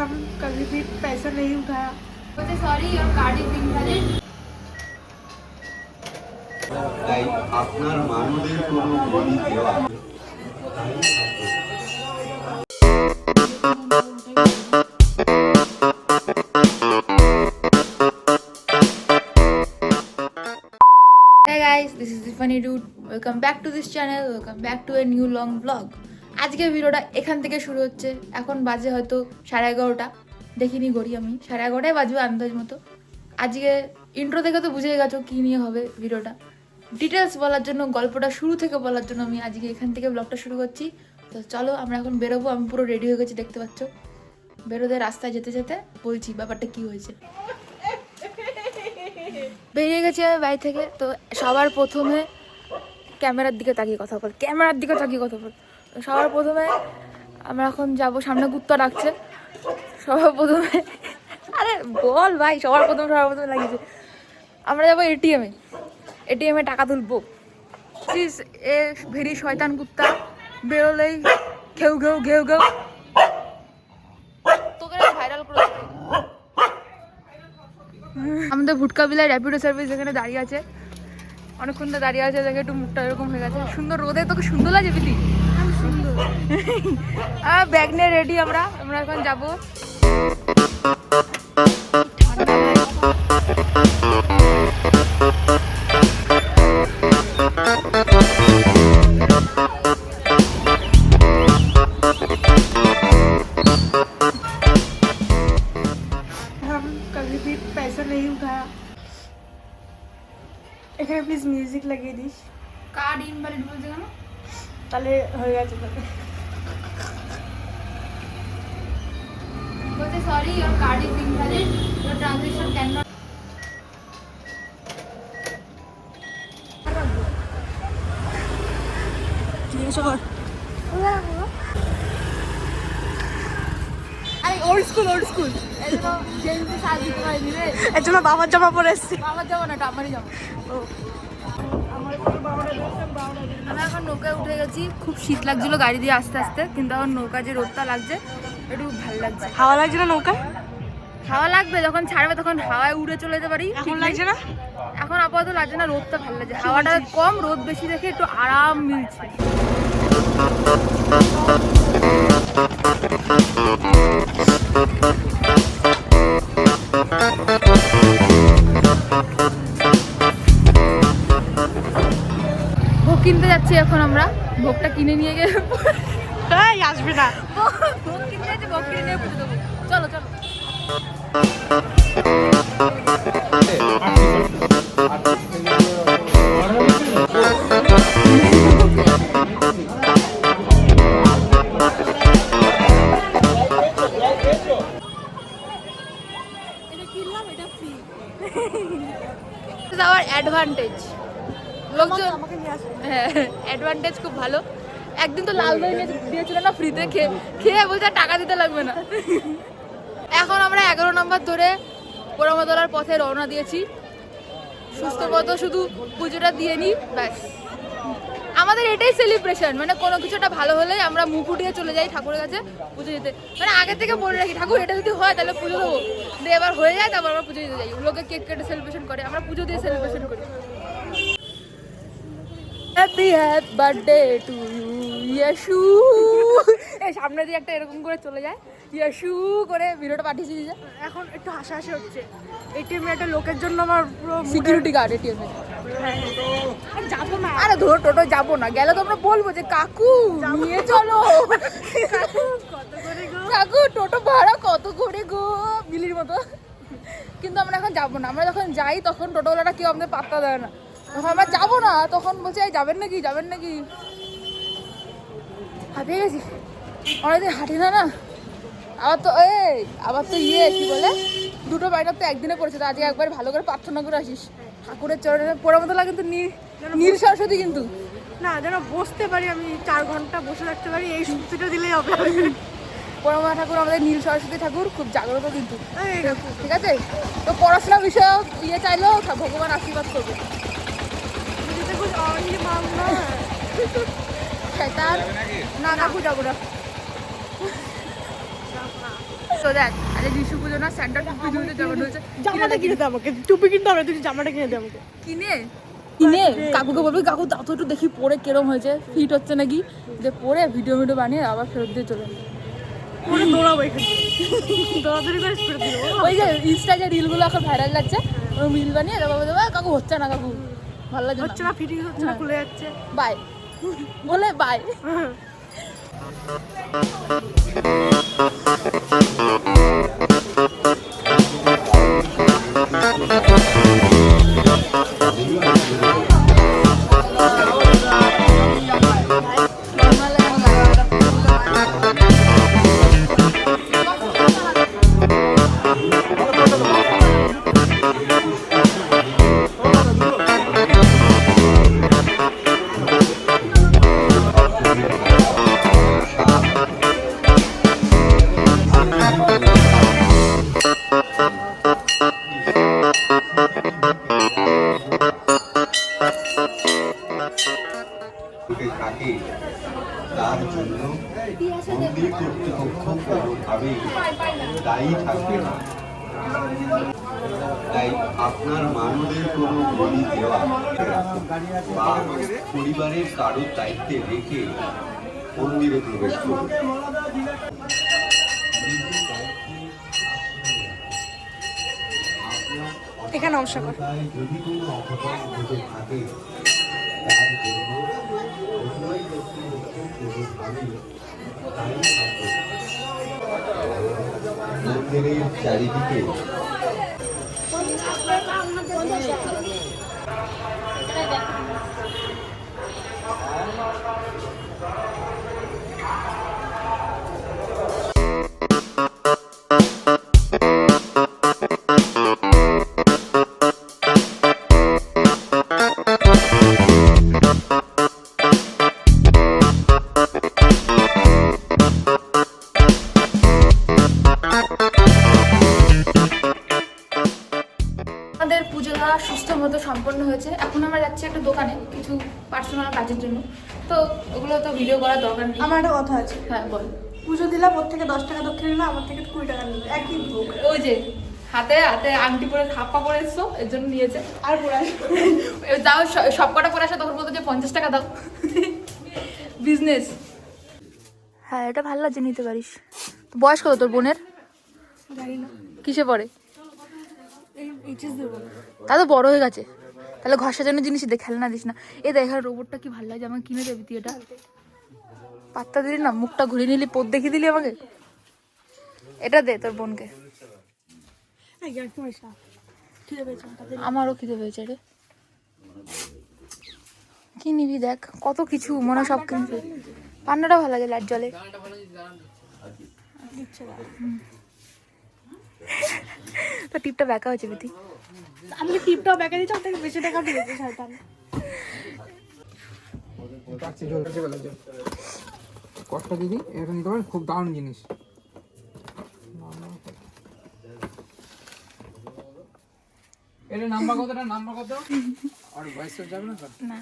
हम कभी भी पैसा नहीं उठाया। Sorry your card is invalid. তাই আপনার মানবের কোনো বলি দেওয়া Hey guys, this is the funny dude. Welcome back to this channel. Welcome back to a new long vlog. আজকের ভিডিওটা এখান থেকে শুরু হচ্ছে। এখন বাজে হয়তো 11:30। দেখিনি ঘড়ি আমি 11:30 বাজবে আন্দাজ মতো। আজকে ইন্ট্রো থেকে তো বুঝেই গেছো কী নিয়ে হবে ভিডিওটা। ডিটেলস বলার জন্য, গল্পটা শুরু থেকে বলার জন্য আমি আজকে এখান থেকে ব্লগটা শুরু করছি। তো চলো আমরা এখন বেরোবো। আমি পুরো রেডি হয়ে গেছি, দেখতে পাচ্ছ। বেরোতে রাস্তায় যেতে যেতে বলছি ব্যাপারটা কী হয়েছে। বেরিয়ে গেছি আমি বাড়ি থেকে। তো সবার প্রথমে ক্যামেরার দিকে তাকিয়ে কথা বল, সবার প্রথমে আমরা এখন যাব, সামনে কুত্তা ডাকছে। সবার প্রথমে আরে বল ভাই, সবার প্রথমে লাগিয়েছে আমরা যাবো এটিএমে টাকা তুলবো। প্লিজ এ ভেরি শয়তান কুত্তা, বেরোলেই ঘেউ তোকে ভাইরাল করে আমাদের ভুটকা বিলায় র্যাপিডো সার্ভিস এখানে দাঁড়িয়ে আছে, অনেকক্ষণ তো দাঁড়িয়ে আছে। দেখে একটু মুখটা এরকম হয়ে গেছে। সুন্দর রোদে তোকে সুন্দর লাগছে বিলি, সুন্দর। ব্যাগ নিয়ে রেডি আমরা এখন যাবো। हम कभी भी पैसा नहीं उठाया। এখানে প্লিজ মিউজিক লাগিয়ে দিস। কার্ড ইনভ্যালিড বলছে কেন? তাহলে হয়ে গেছে তাহলে। বলছে sorry your card is invalid, your transaction can not. Old school এর জন্য বাবার জামা পরে এসছি। আমার যাবো না, আমারই যাবো। আমরা এখন নৌকায় উঠে গেছি। খুব শীত লাগছিল গাড়ি দিয়ে আস্তে আস্তে, কিন্তু এখন নৌকা যে রোদটা লাগছে একটু ভালো লাগছে। হাওয়া লাগছে না নৌকা? হাওয়া লাগবে, যখন ছাড়বে তখন হাওয়ায় উড়ে চলে যেতে পারি। এখন লাগছে না? এখন আপাতত লাগছে না, রোদটা ভালো লাগছে। হাওয়াটা কম, রোদ বেশি দেখে একটু আরাম মিলছে। ভোগ কিনতে যাচ্ছি এখন আমরা। ভোগটা কিনে নিয়ে গিয়ে আসবে না। ভোগ কিনতে যাচ্ছি, ভোগ কিনে নিয়ে পুজো দেবো। চলো আওয়ার অ্যাডভান্টেজ, লোকজন হ্যাঁ অ্যাডভান্টেজ খুব ভালো। একদিন তো লাল দই দিয়েছিল না ফ্রিতে, খেয়ে বলছে টাকা দিতে লাগবে না। এখন আমরা 11 নম্বর ধরে পোড়ামাতলার পথে রওনা দিয়েছি। সুস্থ মতো শুধু পুজোটা দিয়ে নিই, ব্যাস। আমাদের এটাই সেলিব্রেশন, মানে কোনো কিছুটা ভালো হলে আমরা মুখ উঠিয়ে চলে যাই ঠাকুরের কাছে পুজো দিতে। মানে আগে থেকে বলে রাখি ঠাকুর এটা যদি হয় তাহলে পুজো দেবো, দিয়ে এবার হয়ে যায় তারপর আমরা পুজো দিতে যাই। লোকে কেক কেটে সেলিব্রেশন করে, আমরা পুজো দিয়ে সেলিব্রেশন করি। Happy birthday to you Yashu. এই সামনে দিয়ে একটা এরকম করে চলে যায়, ইয়াশু করে ভিডিওটা পাঠিয়েছি। এখন একটু হাসাহাসি হচ্ছে। এটিএমে একটা লোকের জন্য আমার পুরো সিকিউরিটি গার্ড এটিএমে যাবো না। আরে ধর টোটো যাবো না, গেলে তো আমরা বলবো যে কাকু নিয়ে চলো, কাকু টোটো ভাড়া কত করে গো, বিলির মতো। কিন্তু আমরা এখন যাবো না। আমরা যখন যাই তখন টোটোওয়ালাটা কেউ আমাদের পাত্তা দেয় না। তখন আমরা যাবো না, তখন বলছে এই যাবেন নাকি। হাঁপিয়ে গেছি, অনেকদিন হাঁটি না। আবার তো কি বলে, দুটো বাইরে তো একদিনে করেছে। তো আজকে একবার ভালো করে প্রার্থনা করে আসিস ঠাকুরের চরণে। পোড়ামাতলা কিন্তু নীল সরস্বতী, কিন্তু না যেন বসতে পারি, আমি 4 ঘন্টা বসে থাকতে পারি, এই শক্তিটা দিলেই হবে। পোড়ামা ঠাকুর আমাদের নীল সরস্বতী ঠাকুর খুব জাগ্রত কিন্তু, ঠিক আছে। তো পড়াশোনা বিষয়ে চাইলেও ভগবান আশীর্বাদ করবে। শয়তান না, কাকু যাবো না। তো দেখ আরে বিশু পুজো না স্যান্টা টুপি ঝুলতে জমা হয়েছে। জামাটা কিনে দে আমাকে, টুপি কিনতে হবে, তুই জামাটা কিনে দে আমাকে। কিনে কাকুকে বলবি কাকু দাও তো একটু দেখি পরে কিরম হয়েছে, ফিট হচ্ছে নাকি, যে পরে ভিডিও বানিয়ে আবার ফেরত দিয়ে চলে যাবে। পরে দৌড়াবো এখানে, দৌড়াদৌড়ি করে ফেরত দিবো। ওই যে ইনস্টা যে রিলগুলো এখন ভাইরাল যাচ্ছে, ওই রিল বানিয়ে দেবো কাকু হচ্ছে না, কাকু ভালো লাগছে হচ্ছে না, ফিটিং হচ্ছে না, খুলে যাচ্ছে, বাই বলে বাই। থাকে তার জন্য মন্দির কর্তৃপক্ষ কোনোভাবেই দায়ী থাকবে না। তাই আপনার মানবের কোনো বলি দেওয়া বা পরিবারের কারোর দায়িত্বে রেখে মন্দিরে প্রবেশ করুন। এখানে নমস্কার কর। যদি কোনো অঘটন ঘটে থাকে তার জন্য উভয় কর্তৃপক্ষ কোনোভাবেই দায়ী থাকবে না। মন্দিরের চারিদিকে আমাদের পুজোটা সুস্থ মতো সম্পন্ন হয়েছে। এখন আমরা যাচ্ছি একটা দোকানে কিছু পার্সোনাল কাজের জন্য, তো ওগুলো তো ভিডিও করার দরকার নেই। আমার একটা কথা আছে, হ্যাঁ বল। পুজো দিলাম, ওর থেকে 10 টাকা দক্ষিণ নিলাম, আমার থেকে 20 টাকা নিল, একই ভোগ। ওই যে হাতে হাতে আংটি পরে হাপ্পা পরে এসছো, এর জন্য নিয়েছে। আর পরে যাও সব কটা পরে আসা, তখন বলতো যে 50 টাকা দাও। বিজনেস। হ্যাঁ এটা ভালো লাগছে, নিতে পারিস। বয়স কত তোর বোনের? জানি না, কিসে পড়ে? এই এইচএস দেবো। তা তো বড় হয়ে গেছে, তাহলে ঘর সাজানোর জিনিস দে, খেলনা দিস না। এ দেখ রোবটটা কি ভালো লাগে, আমাকে কিনে দেবি তুই এটা? পাত্তা দিলি না, মুখটা ঘুরিয়ে নিলি, পোদ দেখিয়ে দিলি আমাকে। এটা দে তোর বোনকে। আমারও খিদে পেয়েছে রে। কি নিবি দেখ, কত কিছু মনে সব কিনছে। পান্নাটা ভালো লাগে লাইট জলে। তো টিপটা ব্যাকা হয়েছে বিতি। আমি টিপটাও ব্যাকে দিচ্ছি, ওর থেকে বেশি টাকা দিয়েছে শয়তান। কষ্ট দিদি এটা নিতে পারেন, খুব দারুণ জিনিস। এটা নাম্বার কতটা, নাম্বার কত? আর ভয়েস যাবে না স্যার? না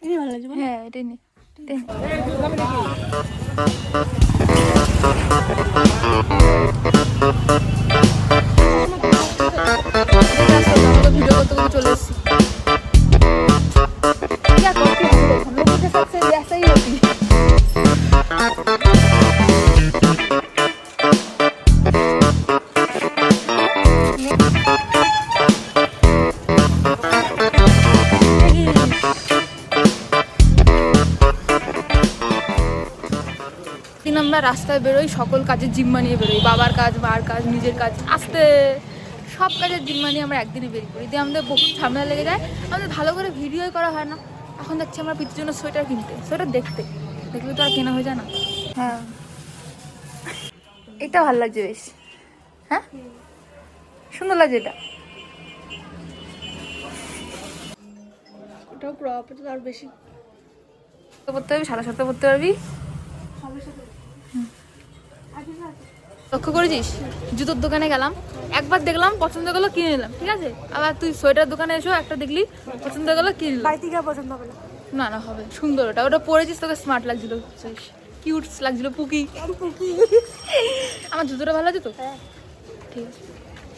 এই ভালো লাগছে। হ্যাঁ এটাই নে। ভিডিও করতে করতে চলে এসেছি। क्या करती हम लोगों के साथ से ऐसा ही होती है। আমরা রাস্তায় বেরোই, সকল কাজের জিম্মা নিয়ে বেরোই, বাবার কাজ, মার কাজ, নিজের কাজ, আস্তে সব কাজের জিম্মা নিয়ে আমরা একদিনে বেরিয়ে পড়ি। দিয়ে আমাদের বহুত ঝামেলা লেগে যায়, আমাদের ভালো করে ভিডিওই করা হয় না। এখন যাচ্ছি আমরা পিঠের জন্য সোয়েটার কিনতে, সোয়েটার দেখতে, দেখলে তো আর কেনা হয়ে যায় না। হ্যাঁ এটা ভালো লাগছে বেশ, হ্যাঁ সুন্দর লাগছে এটা। ওটাও প্রপ, এটা আর বেশি পড়তে পারবি, সাদা সাথে পড়তে পারবি। লক্ষ্য করেছিস, জুতোর দোকানে গেলাম, একবার দেখলাম পছন্দ করলো কিনে নিলাম, ঠিক আছে। আবার তুই সোয়েটার দোকানে এসো, একটা দেখলি পছন্দ করলো কিনে নিলাম। বাড়িতে গিয়ে পছন্দ হবে না। না না হবে, সুন্দর ওটা, ওটা পরেছিস তোকে স্মার্ট লাগছিল। কিউট লাগছিল পুকি। আমার জুতোটা ভালো আছে তো? ঠিক আছে,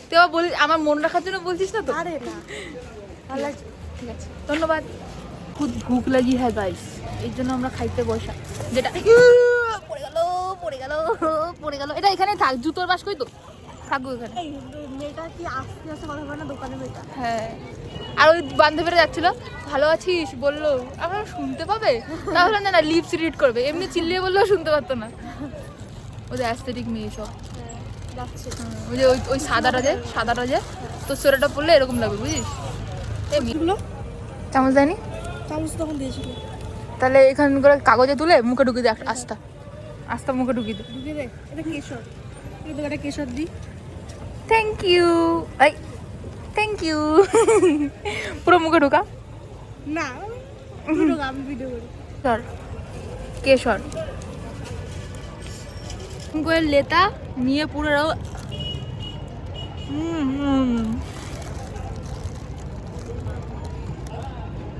তুই আবার বলি আমার মন রাখার জন্য বলছিস না তো? আরে না, ভালো লাগছে। ঠিক আছে, ধন্যবাদ। খুব ভুক লাগি হ্যাঁ গাইস, এই জন্য আমরা খাইতে বসা। যেটা পড়ে গেল পড়ে গেল পড়ে গেল, এটা এখানে থাক, জুতোর বাস কই তো থাকবো এখানে। এই মেয়েটা কি আস্তে আস্তে কথা বলে না, দোকানে মেয়েটা? হ্যাঁ, আর ওই বান্ধবীরা যাচ্ছিল, ভালো আছিস বললো, আমরা শুনতে পাবে, তাহলে না না লিপস রিড করবে, এমনি চিল্লিয়ে বললেও শুনতে পারতো না। ওদের অ্যাস্থেটিক মেয়ে সব। যাচ্ছে। ওই যে ওই সাদাটা যে তোর সোয়েটারটা পরলে এরকম লাগবে, বুঝিস? এগুলো চামচ দেয়নি? চামচ তখন দিয়েছিল। তাহলে এখান করে কাগজে তুলে মুখে ঢুকিয়ে দে, আস্তা আস্তা মুখে ঢুকিয়ে দে। ঢুকে দে, এটা কেশর, এটা কেশর দি। থ্যাংক ইউ, এই থ্যাংক ইউ। পুরো মুখে ঢুকা। না ভিডিও, আমি ভিডিও করি। সর কেশর করে লেতা নিয়ে পুরো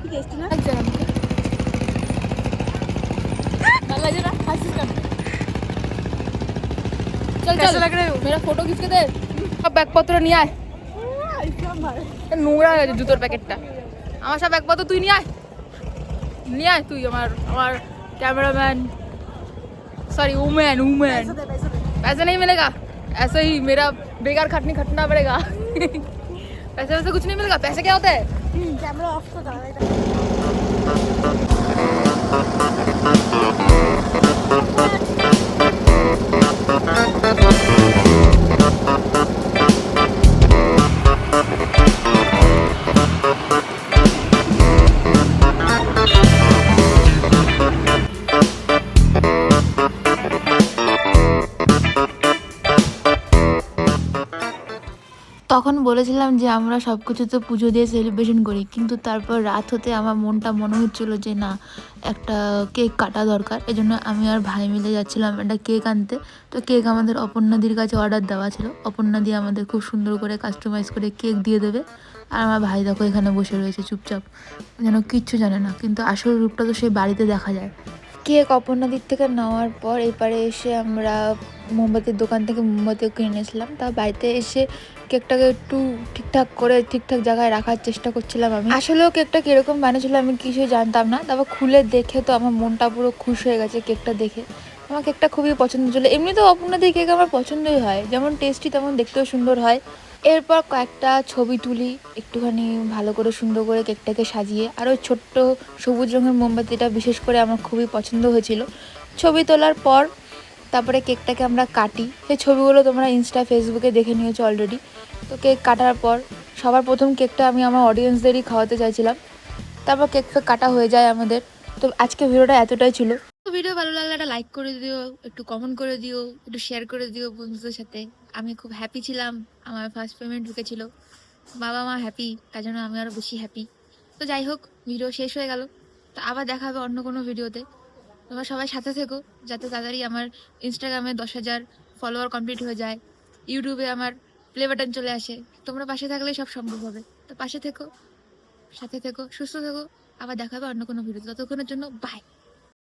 ঠিক আছে না? ভালো লাগছে না? হাসিস কেন? চল চল, মেরা ফটো খিচকে দে। সব ব্যাগপত্র নিয়ে আয়, নোংরা হয়ে গেছে জুতোর প্যাকেটটা। আমার সব ব্যাগপত্র তুই নিয়ে আয়, নিয়ে আয় তুই, আমার कैमरामैन, सॉरी वुमेन वुमेन। पैसे नहीं मिलेगा, ऐसे ही मेरा बेकार खटना पड़ेगा। पैसे वैसे कुछ नहीं मिलेगा, पैसे क्या होता है? कैमरा ऑफ कर दे। তখন বলেছিলাম যে আমরা সব কিছুতে পুজো দিয়ে সেলিব্রেশন করি, কিন্তু তারপর রাত হতে আমার মনটা মনে হচ্ছিলো যে না, একটা কেক কাটা দরকার। এজন্য আমি আর ভাই মিলে যাচ্ছিলাম একটা কেক আনতে। তো কেক আমাদের অপর্ণাদির কাছে অর্ডার দেওয়া ছিল, অপর্ণাদি আমাদের খুব সুন্দর করে কাস্টমাইজ করে কেক দিয়ে দেবে। আর আমার ভাই দেখো এখানে বসে রয়েছে চুপচাপ, যেন কিচ্ছু জানে না, কিন্তু আসল রূপটা তো সেই বাড়িতে দেখা যায়। কেক অপর্ণাদির থেকে নেওয়ার পর এপারে এসে আমরা মোমবাতির দোকান থেকে মোমবাতিও কিনে নিয়েছিলাম। তা বাড়িতে এসে কেকটাকে একটু ঠিকঠাক করে ঠিকঠাক জায়গায় রাখার চেষ্টা করছিলাম আমি। আসলেও কেকটা কীরকম বানিয়েছিল আমি কিছুই জানতাম না, তারপর খুলে দেখে তো আমার মনটা পুরো খুশ হয়ে গেছে কেকটা দেখে। আমার কেকটা খুবই পছন্দ ছিল, এমনিতেও অপর্ণাদির কেক আমার পছন্দই হয়, যেমন টেস্টি তেমন দেখতেও সুন্দর হয়। এরপর কয়েকটা ছবি তুলি একটুখানি ভালো করে সুন্দর করে কেকটাকে সাজিয়ে। আর ওই ছোট্ট সবুজ রঙের মোমবাতিটা বিশেষ করে আমার খুবই পছন্দ হয়েছিল। ছবি তোলার পর তারপরে কেকটাকে আমরা কাটি, সেই ছবিগুলো তোমরা ইনস্টা ফেসবুকে দেখে নিয়েছো অলরেডি। তো কেক কাটার পর সবার প্রথম কেকটা আমি আমার অডিয়েন্সদেরই খাওয়াতে চাইছিলাম, তারপর কেক কাটা হয়ে যায় আমাদের। তো আজকে ভিডিওটা এতটাই ছিল। ভিডিও ভালো লাগলে একটা লাইক করে দিও, একটু কমেন্ট করে দিও, একটু শেয়ার করে দিও বন্ধুদের সাথে। আমি খুব হ্যাপি ছিলাম, আমার ফার্স্ট পেমেন্ট ঢুকেছিল, বাবা মা হ্যাপি, তার জন্য আমি আরও বেশি হ্যাপি। তো যাই হোক, ভিডিও শেষ হয়ে গেল, তো আবার দেখা হবে অন্য কোনো ভিডিওতে। তোমরা সবাই সাথে থেকো, যাতে তাড়াতাড়ি আমার ইনস্টাগ্রামে 10,000 ফলোয়ার কমপ্লিট হয়ে যায়, ইউটিউবে আমার প্লে বাটন চলে আসে। তোমরা পাশে থাকলেই সব সম্ভব হবে। তো পাশে থেকো, সাথে থেকো, সুস্থ থেকো, আবার দেখা হবে অন্য কোনো ভিডিওতে। ততক্ষণের জন্য বাই।